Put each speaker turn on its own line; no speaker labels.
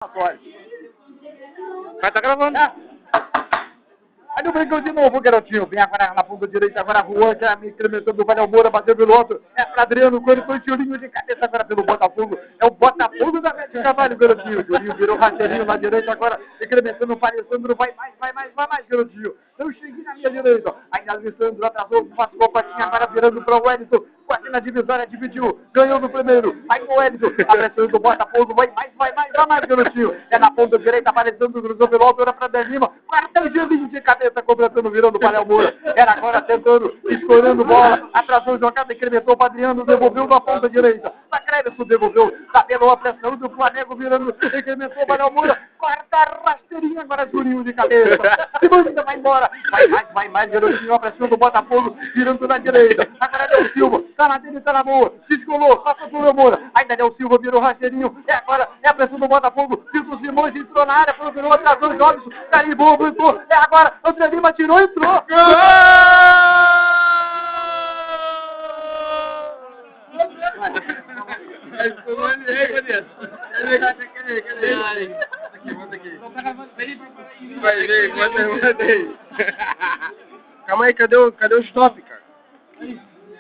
Vai, tá gravando.
Aí não brincou de novo, garotinho. Vem agora na ponta direita, agora Juan, já me incrementou do Valeu Moura, bateu pelo outro. É pra Adriano, quando foi tiolinho de cabeça agora pelo Botafogo. É o Botafogo da Mete Cavalho, garotinho. Tiolinho virou racheirinho na direita agora, incrementando o Alessandro. Vai mais, garotinho. Eu cheguei na minha direita. Ainda Alessandro atrasou, passou a patinha, agora virando para o Wellington. Quase na divisória, dividiu, ganhou no primeiro. Aí o Wellington, a pressão do Botafogo, vai mais, garotinho. É na ponta direita, aparecendo, cruzou pelo alto, era pra De Lima. Quartel de cabeça, completando, virando o Valeu Moura. Era agora tentando, escorando bola, atrasou o jogada, incrementou o Adriano, devolveu na ponta direita. Sacrédito devolveu, tabelou a pressão do Flamengo, virando, incrementou o Valeu Moura. Quarta rasteirinha, agora Juninho de cabeça. Segunda, vai embora. Vai mais, garotinho, a pressão do Botafogo, virando na direita. Agora Del Silva, tá na dele, tá na boa. Descolou, passou pro Moura. Ainda Del Silva virou rasteirinho. É agora, é a pressão do Botafogo. Silvio Simões entrou na área, virou, atrasou o Jobson. Carimbou, brincou. É agora, André Lima tirou, entrou.
Manda aí. Calma aí, cadê o stop, cara?